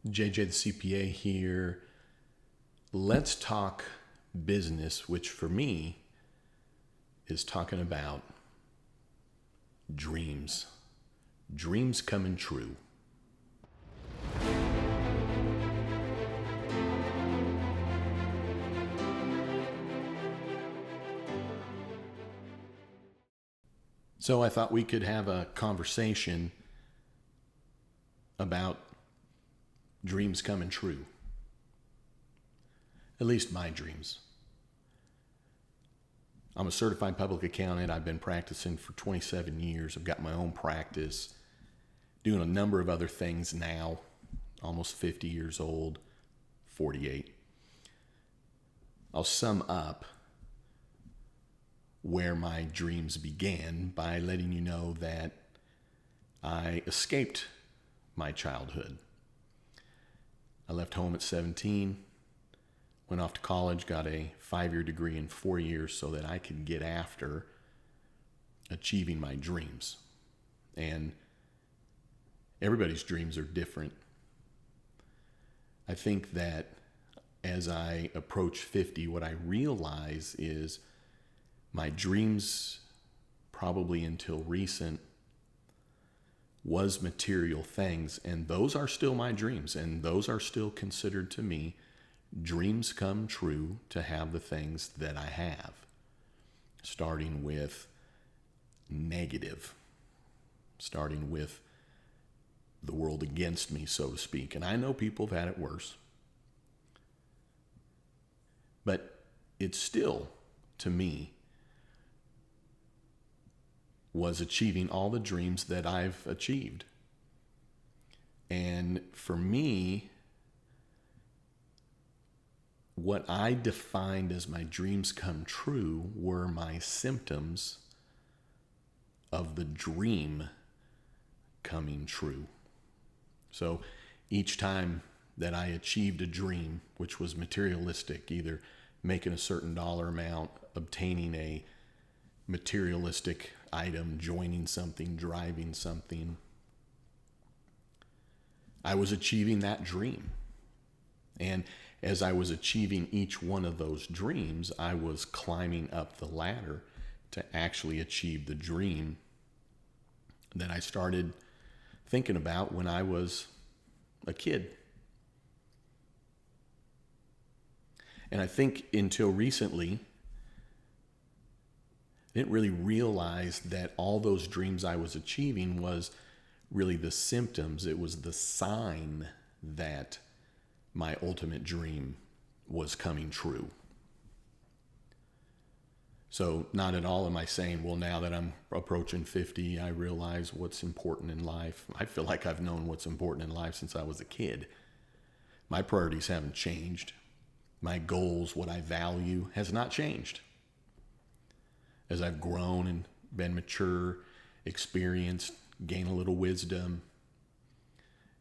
JJ the CPA here. Let's talk business, which for me is talking about dreams. Dreams coming true. So I thought we could have a conversation about dreams coming true. At least my dreams. I'm a certified public accountant. I've been practicing for 27 years. I've got my own practice, doing a number of other things now, almost 50 years old, 48. I'll sum up where my dreams began by letting you know that I escaped my childhood. I left home at 17, went off to college, got a 5-year degree in 4 years so that I could get after achieving my dreams. And everybody's dreams are different. I think that as I approach 50, what I realize is my dreams, probably until recent, was material things, and those are still my dreams, and those are still considered to me dreams come true to have the things that I have, starting with negative, starting with the world against me, so to speak. And I know people have had it worse, but it's still, to me, was achieving all the dreams that I've achieved. And for me, what I defined as my dreams come true were my symptoms of the dream coming true. So each time that I achieved a dream, which was materialistic, either making a certain dollar amount, obtaining a materialistic item, joining something, driving something, I was achieving that dream. And as I was achieving each one of those dreams, I was climbing up the ladder to actually achieve the dream that I started thinking about when I was a kid. And I think until recently, I didn't really realize that all those dreams I was achieving was really the symptoms. It was the sign that my ultimate dream was coming true. So not at all am I saying, well, now that I'm approaching 50, I realize what's important in life. I feel like I've known what's important in life since I was a kid. My priorities haven't changed. My goals, what I value, has not changed. As I've grown and been mature, experienced, gain a little wisdom.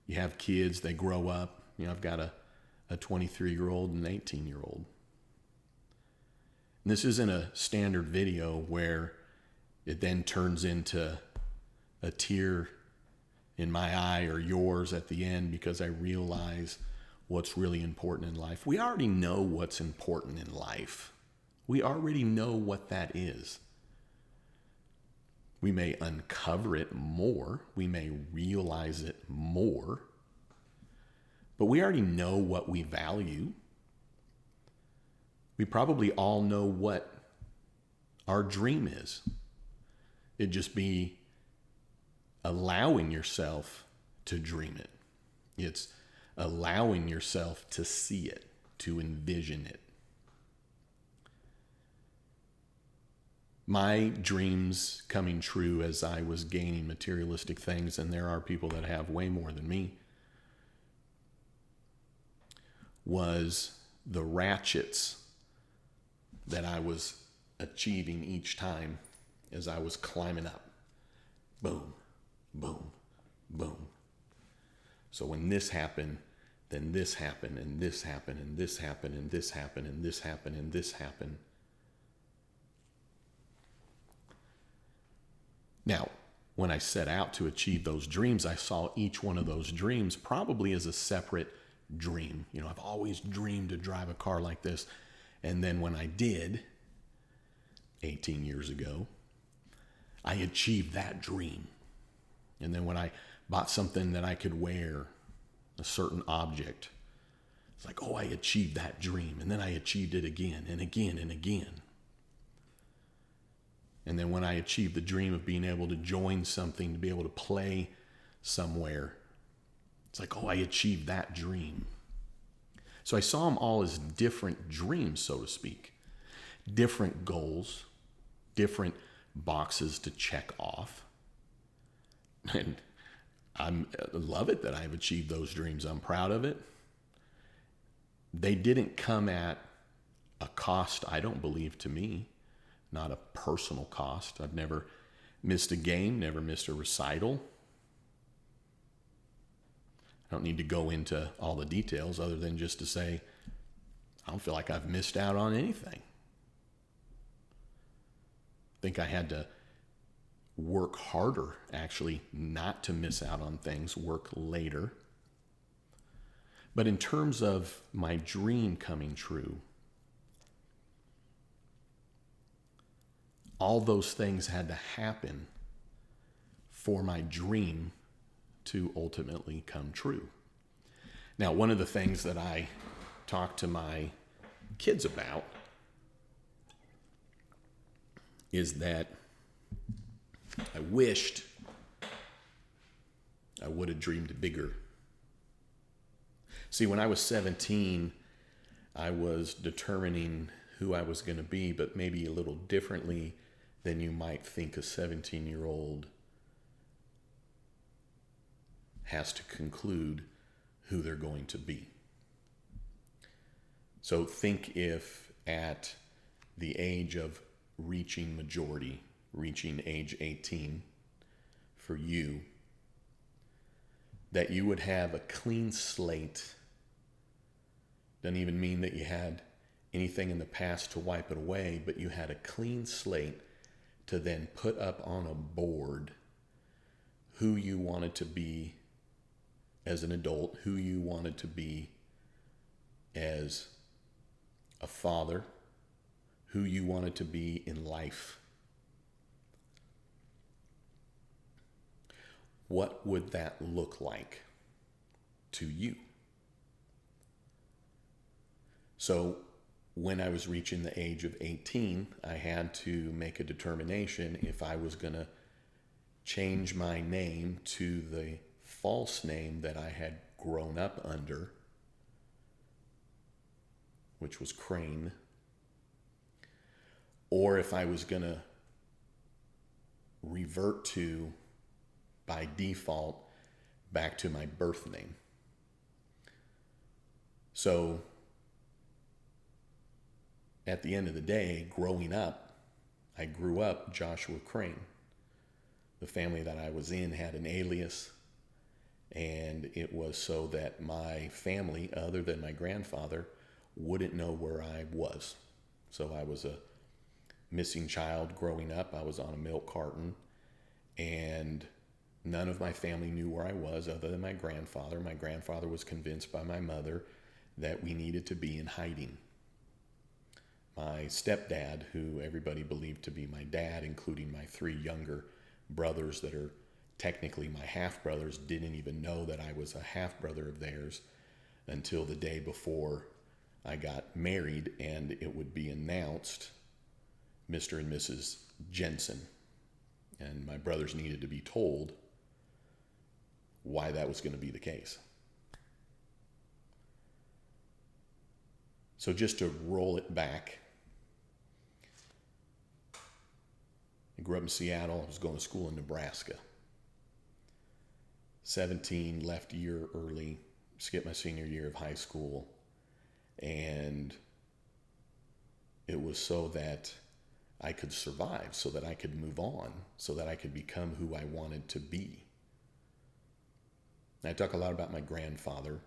You have kids, they grow up. I've got a 23-year-old and an 18-year-old. And this isn't a standard video where it then turns into a tear in my eye or yours at the end because I realize what's really important in life. We already know what's important in life. We already know what that is. We may uncover it more. We may realize it more. But we already know what we value. We probably all know what our dream is. It'd just be allowing yourself to dream it. It's allowing yourself to see it, to envision it. My dreams coming true as I was gaining materialistic things, and there are people that have way more than me, was the ratchets that I was achieving each time as I was climbing up. Boom, boom, boom. So when this happened, then this happened, and this happened, and this happened, and this happened, and this happened, and this happened. Now, when I set out to achieve those dreams, I saw each one of those dreams probably as a separate dream. You know, I've always dreamed to drive a car like this. And then when I did, 18 years ago, I achieved that dream. And then when I bought something that I could wear, a certain object, it's like, oh, I achieved that dream. And then I achieved it again and again and again. And then when I achieved the dream of being able to join something, to be able to play somewhere, it's like, oh, I achieved that dream. So I saw them all as different dreams, so to speak, different goals, different boxes to check off. And I love it that I've achieved those dreams. I'm proud of it. They didn't come at a cost, I don't believe, to me, not a personal cost. I've never missed a game, never missed a recital. I don't need to go into all the details other than just to say, I don't feel like I've missed out on anything. I think I had to work harder, actually, not to miss out on things, work later. But in terms of my dream coming true, all those things had to happen for my dream to ultimately come true. Now, one of the things that I talk to my kids about is that I wished I would have dreamed bigger. See, when I was 17, I was determining who I was going to be, but maybe a little differently than you might think a 17-year-old has to conclude who they're going to be. So think if at the age of reaching majority, reaching age 18 for you, that you would have a clean slate. Doesn't even mean that you had anything in the past to wipe it away, but you had a clean slate to then put up on a board who you wanted to be as an adult, who you wanted to be as a father, who you wanted to be in life. What would that look like to you? So when I was reaching the age of 18, I had to make a determination if I was going to change my name to the false name that I had grown up under, which was Crane, or if I was going to revert to, by default, back to my birth name. So at the end of the day, growing up, I grew up Joshua Crane. The family that I was in had an alias, and it was so that my family, other than my grandfather, wouldn't know where I was. So I was a missing child growing up. I was on a milk carton, and none of my family knew where I was other than my grandfather. My grandfather was convinced by my mother that we needed to be in hiding. My stepdad, who everybody believed to be my dad, including my 3 younger brothers that are technically my half-brothers, didn't even know that I was a half-brother of theirs until the day before I got married, and it would be announced Mr. and Mrs. Jensen. And my brothers needed to be told why that was going to be the case. So just to roll it back, I grew up in Seattle. I was going to school in Nebraska. 17, left a year early, skipped my senior year of high school. And it was so that I could survive, so that I could move on, so that I could become who I wanted to be. And I talk a lot about my grandfather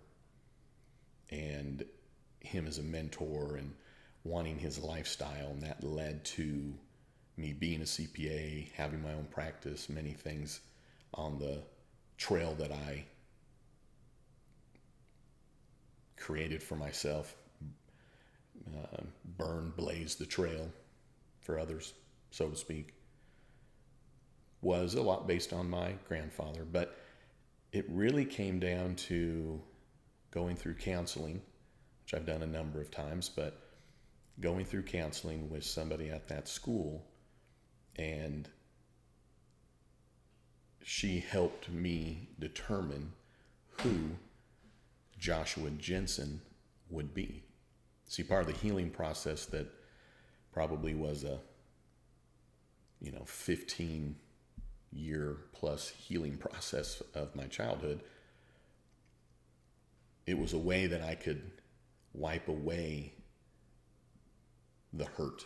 and him as a mentor and wanting his lifestyle, and that led to me being a CPA, having my own practice, many things on the trail that I created for myself, blaze the trail for others, so to speak, was a lot based on my grandfather. But it really came down to going through counseling, which I've done a number of times, but going through counseling with somebody at that school, and she helped me determine who Joshua Jensen would be. See, part of the healing process that probably was a 15-year plus healing process of my childhood, it was a way that I could wipe away the hurt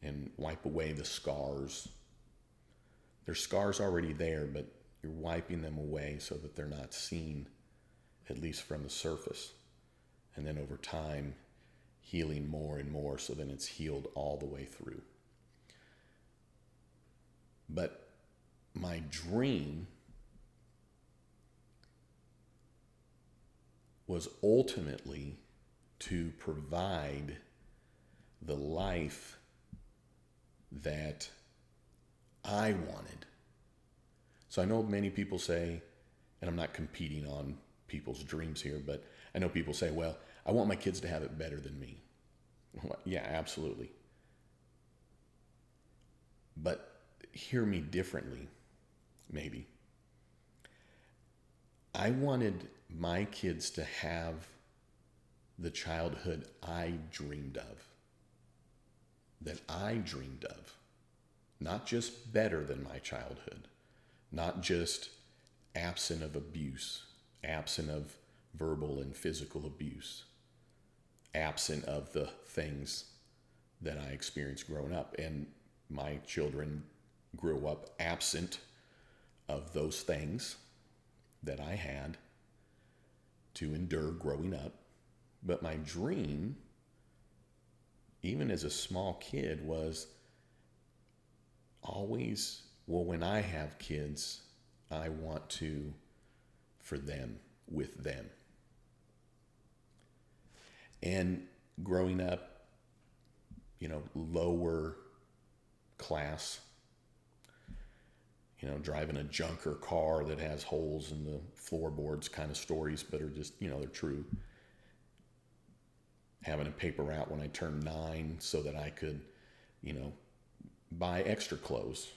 and wipe away the scars. There's scars already there, but you're wiping them away so that they're not seen, at least from the surface. And then over time, healing more and more so then it's healed all the way through. But my dream was ultimately to provide the life that I wanted. So I know many people say, and I'm not competing on people's dreams here, but I know people say, well, I want my kids to have it better than me. Well, yeah, absolutely. But hear me differently, maybe. I wanted my kids to have the childhood I dreamed of, that I dreamed of. Not just better than my childhood, not just absent of abuse, absent of verbal and physical abuse, absent of the things that I experienced growing up. And my children grew up absent of those things that I had to endure growing up. But my dream, even as a small kid, was always, well, when I have kids, I want to, for them, with them. And growing up, lower class, driving a junker car that has holes in the floorboards kind of stories, but are just, they're true. Having a paper route when I turned 9 so that I could, buy extra clothes.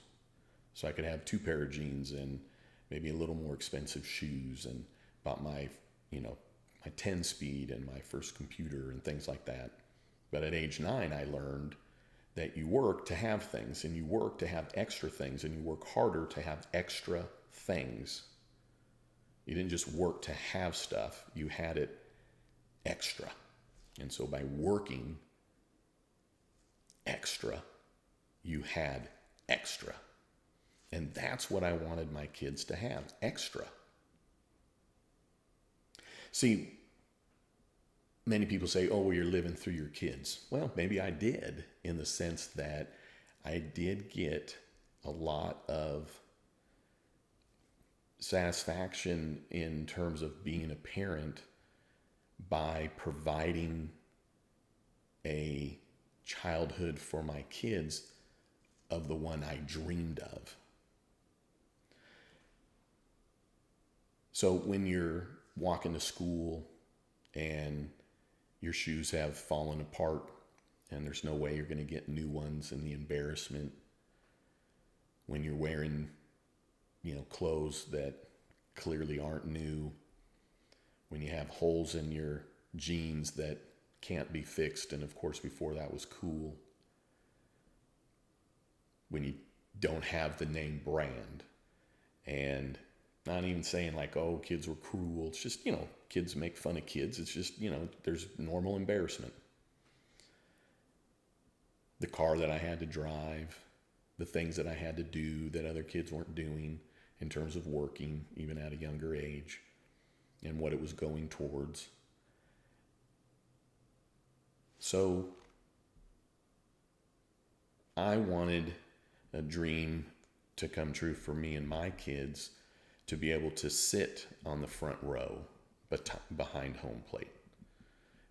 So I could have 2 pair of jeans and maybe a little more expensive shoes, and bought my 10 speed and my first computer and things like that. But at age 9, I learned that you work to have things, and you work to have extra things, and you work harder to have extra things. You didn't just work to have stuff, you had it extra. And so by working extra, you had extra. And that's what I wanted my kids to have, extra. See, many people say, oh, well, you're living through your kids. Well, maybe I did, in the sense that I did get a lot of satisfaction in terms of being a parent by providing a childhood for my kids of the one I dreamed of. So when you're walking to school and your shoes have fallen apart and there's no way you're going to get new ones, and the embarrassment when you're wearing, clothes that clearly aren't new, when you have holes in your jeans that can't be fixed, and of course before that was cool, when you don't have the name brand, and not even saying like, oh, kids were cruel. It's just, kids make fun of kids. It's just, there's normal embarrassment. The car that I had to drive, the things that I had to do that other kids weren't doing in terms of working, even at a younger age, and what it was going towards. So I wanted a dream to come true for me and my kids to be able to sit on the front row behind home plate,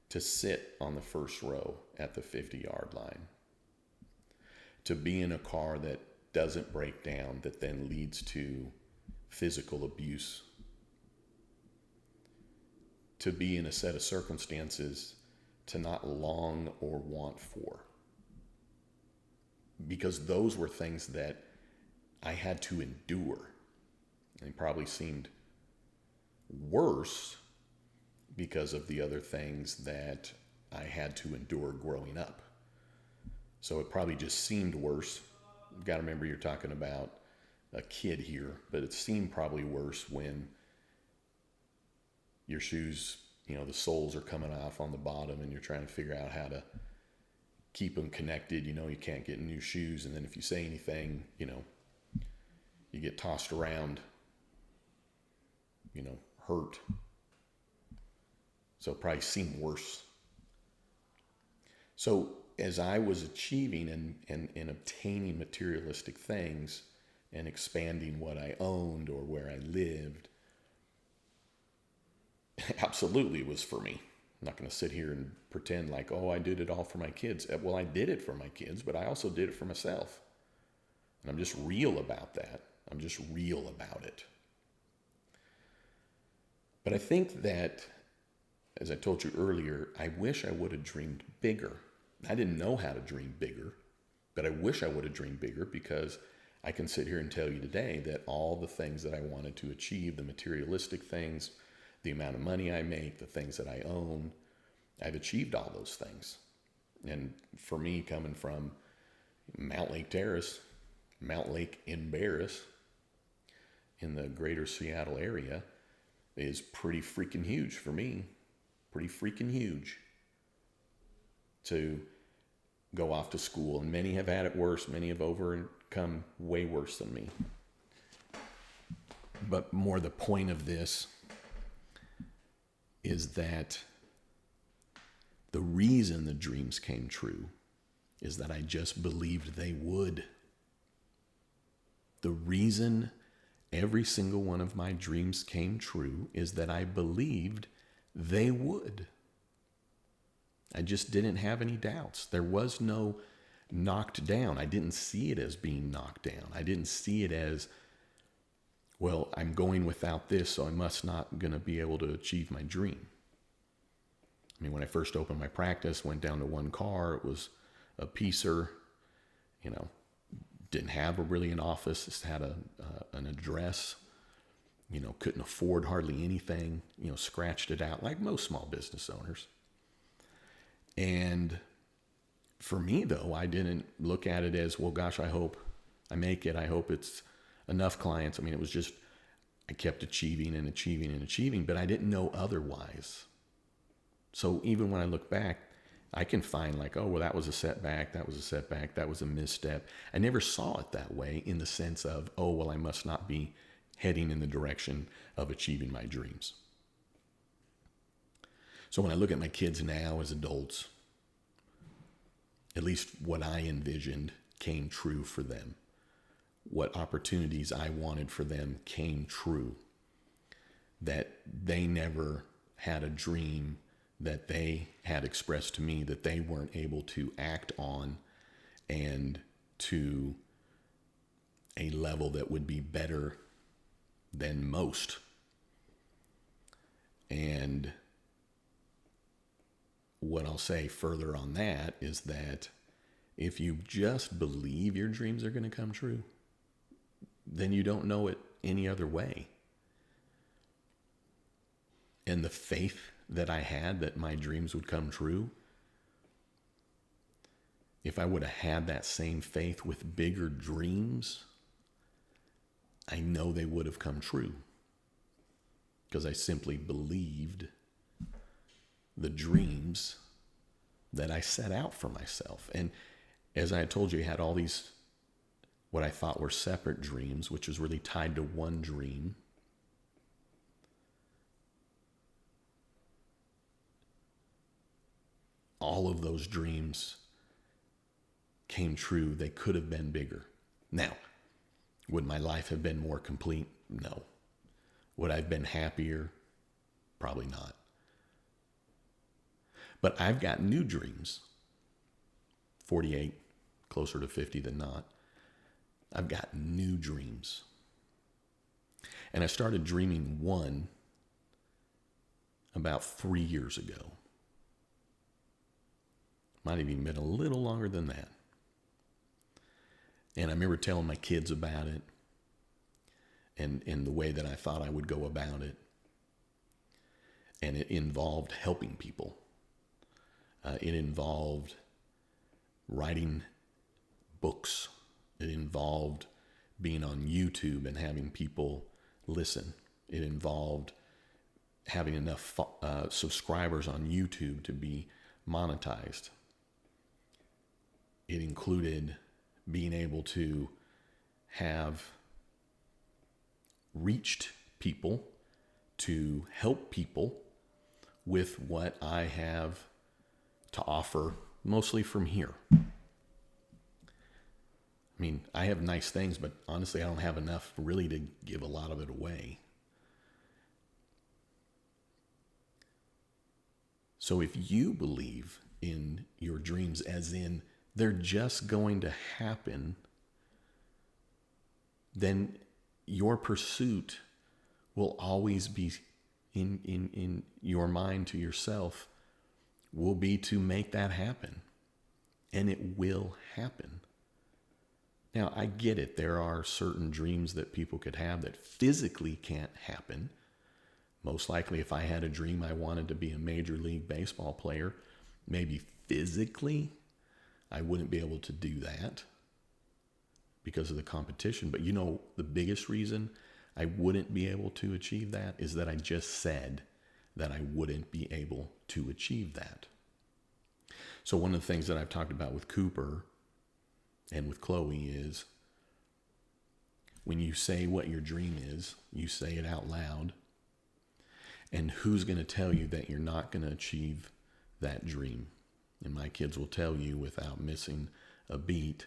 to sit on the first row at the 50-yard line, to be in a car that doesn't break down that then leads to physical abuse, to be in a set of circumstances to not long or want for. Because those were things that I had to endure. And probably seemed worse because of the other things that I had to endure growing up. So it probably just seemed worse. You've got to remember you're talking about a kid here, but it seemed probably worse when your shoes, the soles are coming off on the bottom and you're trying to figure out how to keep them connected. You can't get new shoes. And then if you say anything, you get tossed around, hurt. So it probably seemed worse. So as I was achieving and obtaining materialistic things and expanding what I owned or where I lived, absolutely was for me. I'm not going to sit here and pretend like, oh, I did it all for my kids. Well, I did it for my kids, but I also did it for myself. And I'm just real about that. I'm just real about it. But I think that, as I told you earlier, I wish I would have dreamed bigger. I didn't know how to dream bigger, but I wish I would have dreamed bigger because I can sit here and tell you today that all the things that I wanted to achieve, the materialistic things, the amount of money I make, the things that I own, I've achieved all those things. And for me, coming from Mount Lake Terrace, Mount Lake in Barris, in the greater Seattle area, is pretty freaking huge for me. Pretty freaking huge. To go off to school. And many have had it worse. Many have overcome way worse than me. But more the point of this is that the reason the dreams came true is that I just believed they would. The reason every single one of my dreams came true is that I believed they would. I just didn't have any doubts. There was no knocked down. I didn't see it as being knocked down. I didn't see it as, well, I'm going without this, so I must not going to be able to achieve my dream. I mean, when I first opened my practice, went down to one car, it was a piecer, didn't have really an office, just had an address, couldn't afford hardly anything, scratched it out like most small business owners. And for me, though, I didn't look at it as, well, gosh, I hope I make it. I hope it's enough clients. I mean, it was just, I kept achieving and achieving and achieving, but I didn't know otherwise. So even when I look back, I can find like, oh, well, that was a setback. That was a setback. That was a misstep. I never saw it that way in the sense of, oh, well, I must not be heading in the direction of achieving my dreams. So when I look at my kids now as adults, at least what I envisioned came true for them. What opportunities I wanted for them came true. That they never had a dream that they had expressed to me that they weren't able to act on and to a level that would be better than most. And what I'll say further on that is that if you just believe your dreams are going to come true, then you don't know it any other way. And the faith that I had that my dreams would come true, if I would have had that same faith with bigger dreams, I know they would have come true. Because I simply believed the dreams that I set out for myself. And as I told you, I had all these, what I thought were separate dreams, which was really tied to one dream. All of those dreams came true. They could have been bigger. Now, would my life have been more complete? No. Would I have been happier? Probably not. But I've got new dreams. 48, closer to 50 than not. I've got new dreams. And I started dreaming one about 3 years ago. Might have even been a little longer than that. And I remember telling my kids about it and the way that I thought I would go about it. And it involved helping people. It involved writing books. It involved being on YouTube and having people listen. It involved having enough subscribers on YouTube to be monetized. It included being able to have reached people to help people with what I have to offer, mostly from here. I mean, I have nice things, but honestly, I don't have enough really to give a lot of it away. So if you believe in your dreams as in they're just going to happen, then your pursuit will always be in your mind to yourself will be to make that happen. And it will happen. Now, I get it. There are certain dreams that people could have that physically can't happen. Most likely, if I had a dream I wanted to be a Major League Baseball player, maybe physically I wouldn't be able to do that because of the competition. But you know, the biggest reason I wouldn't be able to achieve that is that I just said that I wouldn't be able to achieve that. So one of the things that I've talked about with Cooper and with Chloe is when you say what your dream is, you say it out loud. And who's going to tell you that you're not going to achieve that dream? And my kids will tell you without missing a beat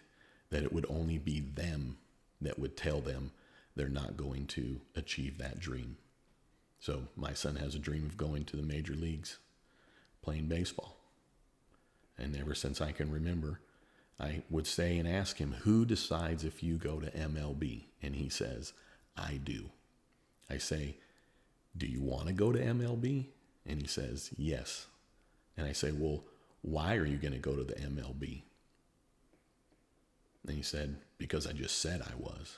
that it would only be them that would tell them they're not going to achieve that dream. So my son has a dream of going to the major leagues, playing baseball. And ever since I can remember, I would say and ask him, who decides if you go to MLB? And he says, I do. I say, do you want to go to MLB? And he says, yes. And I say, well, why are you going to go to the MLB? And he said, because I just said I was.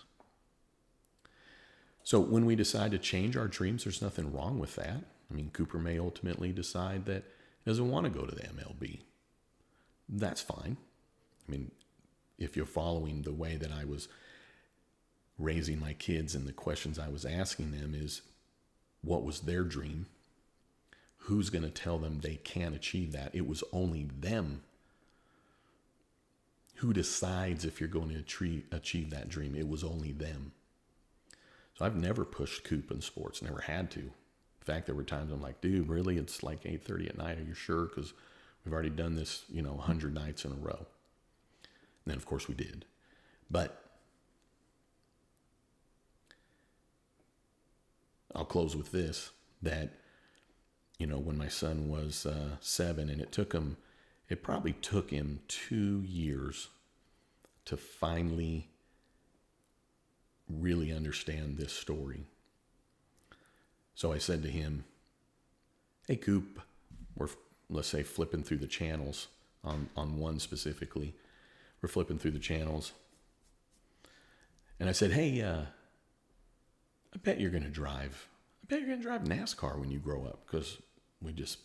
So when we decide to change our dreams, there's nothing wrong with that. I mean, Cooper may ultimately decide that he doesn't want to go to the MLB. That's fine. I mean, if you're following the way that I was raising my kids and the questions I was asking them is, what was their dream? Who's going to tell them they can't achieve that? It was only them. Who decides if you're going to achieve that dream? It was only them. So I've never pushed Coop in sports, never had to. In fact, there were times I'm like, dude, really? It's like 8:30 at night. Are you sure? Because we've already done this, 100 nights in a row. And then, of course, we did. But I'll close with this, that, when my son was 7, and it probably took him 2 years to finally really understand this story. So I said to him, hey, Coop, we're, let's say, flipping through the channels on one specifically. We're flipping through the channels. And I said, hey, I bet you're going to drive NASCAR when you grow up, because we just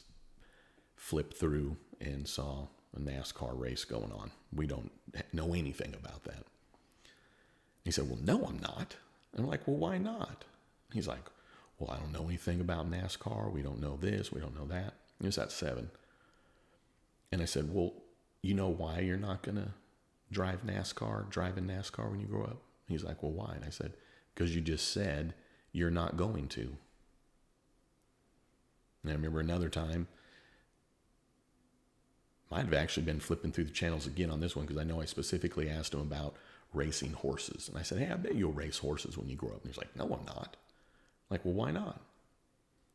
flipped through and saw a NASCAR race going on. We don't know anything about that. He said, well, no, I'm not. And I'm like, well, why not? He's like, well, I don't know anything about NASCAR. We don't know this. We don't know that. He was at 7. And I said, well, you know why you're not going to drive in NASCAR when you grow up? He's like, well, why? And I said, because you just said you're not going to. And I remember another time, might have actually been flipping through the channels again on this one, because I know I specifically asked him about racing horses. And I said, hey, I bet you'll race horses when you grow up. And he's like, no, I'm not. I'm like, well, why not?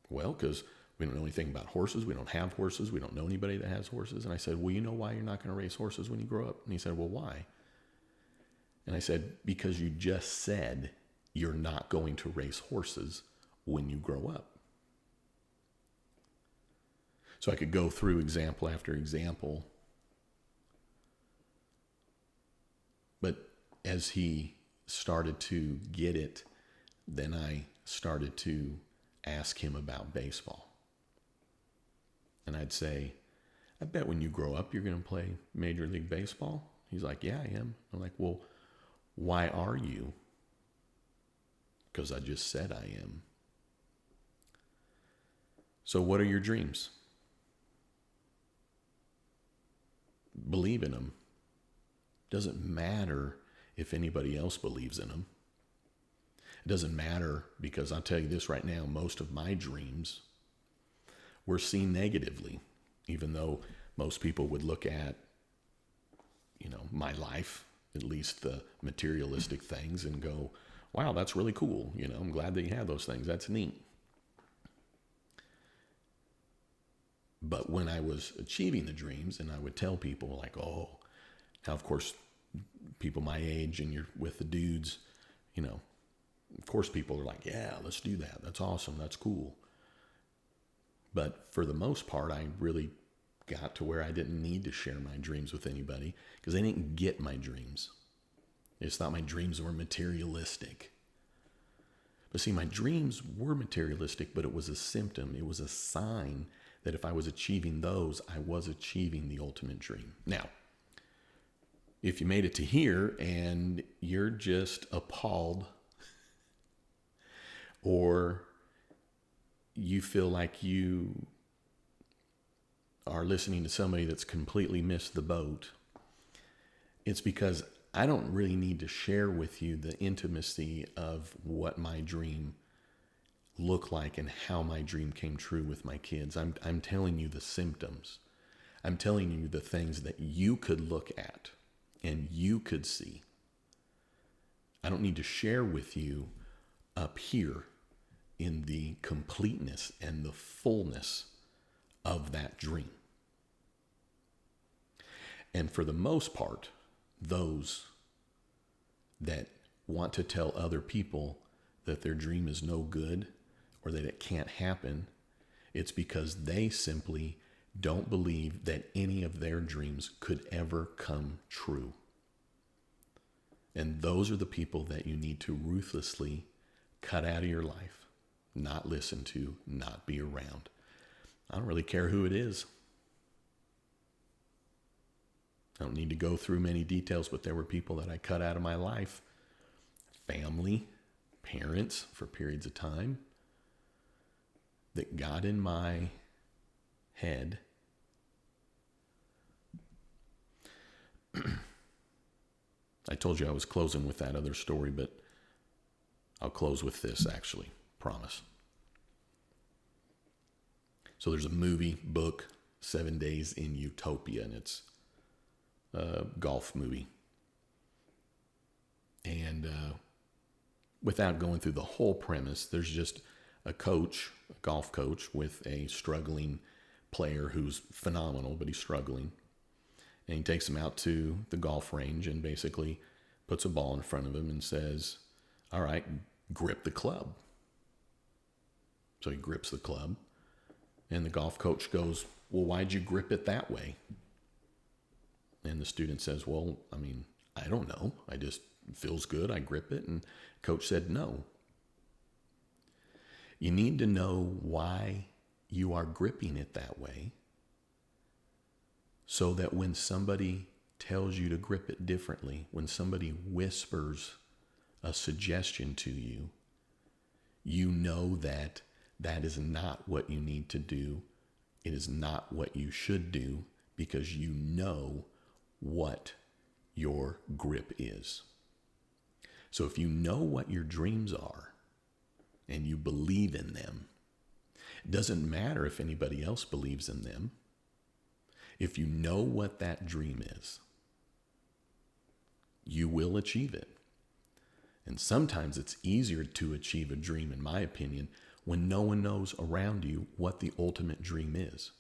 Well, because we don't know anything about horses. We don't have horses. We don't know anybody that has horses. And I said, well, you know why you're not going to race horses when you grow up? And he said, well, why? And I said, because you just said you're not going to race horses when you grow up. So I could go through example after example. But as he started to get it, then I started to ask him about baseball. And I'd say, I bet when you grow up, you're going to play Major League Baseball. He's like, yeah, I am. I'm like, well, why are you? Because I just said I am. So what are your dreams? Believe in them. Doesn't matter if anybody else believes in them. It doesn't matter, because I'll tell you this right now, most of my dreams were seen negatively, even though most people would look at, my life, at least the materialistic things, and go, wow, that's really cool. I'm glad that you have those things. That's neat. But when I was achieving the dreams, and I would tell people like, oh, now of course, people my age and you're with the dudes, of course people are like, yeah, let's do that. That's awesome. That's cool. But for the most part, I really got to where I didn't need to share my dreams with anybody, because they didn't get my dreams. It's not my dreams were materialistic. But see, my dreams were materialistic, but it was a symptom. It was a sign that if I was achieving those, I was achieving the ultimate dream. Now, if you made it to here and you're just appalled, or you feel like you are listening to somebody that's completely missed the boat, it's because I don't really need to share with you the intimacy of what my dream looked like and how my dream came true with my kids. I'm telling you the symptoms. I'm telling you the things that you could look at and you could see. I don't need to share with you up here in the completeness and the fullness of that dream. And for the most part, those that want to tell other people that their dream is no good or that it can't happen, it's because they simply don't believe that any of their dreams could ever come true. And those are the people that you need to ruthlessly cut out of your life, not listen to, not be around. I don't really care who it is. I don't need to go through many details, but there were people that I cut out of my life. Family, parents for periods of time that got in my head. I told you I was closing with that other story, but I'll close with this actually, promise. So there's a movie, book, 7 Days in Utopia, and it's a golf movie. And without going through the whole premise, there's just a coach, a golf coach, with a struggling player who's phenomenal, but he's struggling. And he takes him out to the golf range and basically puts a ball in front of him and says, all right, grip the club. So he grips the club. And the golf coach goes, well, why'd you grip it that way? And the student says, well, I don't know. I just, it feels good. I grip it. And coach said, no. You need to know why you are gripping it that way, so that when somebody tells you to grip it differently, when somebody whispers a suggestion to you, you know that that is not what you need to do. It is not what you should do, because you know what your grip is. So if you know what your dreams are and you believe in them, it doesn't matter if anybody else believes in them. If you know what that dream is, you will achieve it. And sometimes it's easier to achieve a dream, in my opinion, when no one knows around you what the ultimate dream is.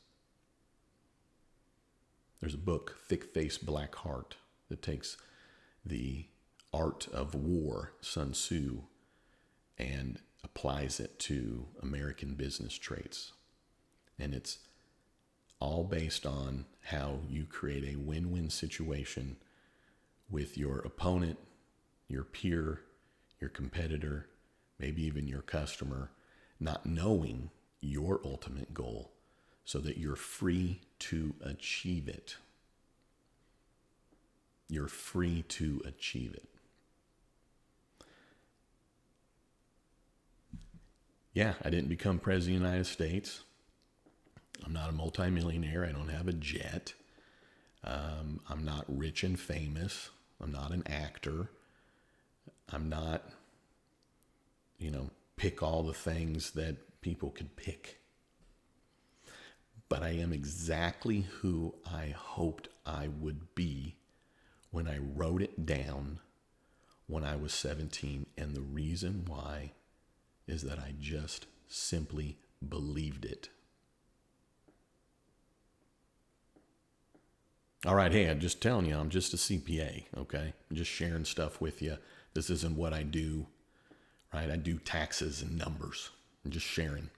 There's a book, Thick Face, Black Heart, that takes the art of war, Sun Tzu, and applies it to American business traits. And it's all based on how you create a win-win situation with your opponent, your peer, your competitor, maybe even your customer, not knowing your ultimate goal so that you're free to achieve it. You're free to achieve it. Yeah, I didn't become president of the United States. I'm not a multimillionaire. I don't have a jet. I'm not rich and famous. I'm not an actor. I'm not, pick all the things that people could pick. But I am exactly who I hoped I would be when I wrote it down when I was 17. And the reason why is that I just simply believed it. All right, hey, I'm just telling you, I'm just a CPA, okay? I'm just sharing stuff with you. This isn't what I do, right? I do taxes and numbers. I'm just sharing.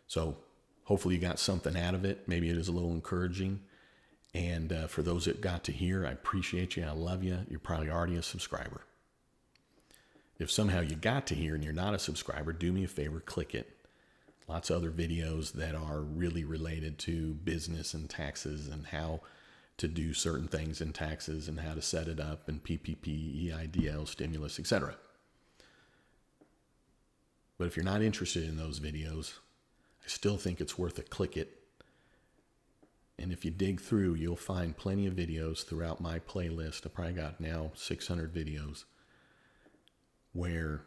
So hopefully you got something out of it. Maybe it is a little encouraging. And for those that got to hear, I appreciate you. I love you. You're probably already a subscriber. If somehow you got to here and you're not a subscriber, do me a favor, click it. Lots of other videos that are really related to business and taxes and how to do certain things in taxes and how to set it up and PPP, EIDL, stimulus, etc. But if you're not interested in those videos, I still think it's worth a click it. And if you dig through, you'll find plenty of videos throughout my playlist. I probably got now 600 videos where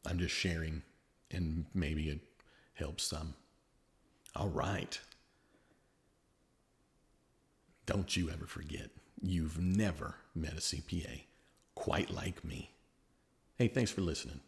I'm just sharing and maybe it helps some. All right. Don't you ever forget, you've never met a CPA quite like me. Hey, thanks for listening.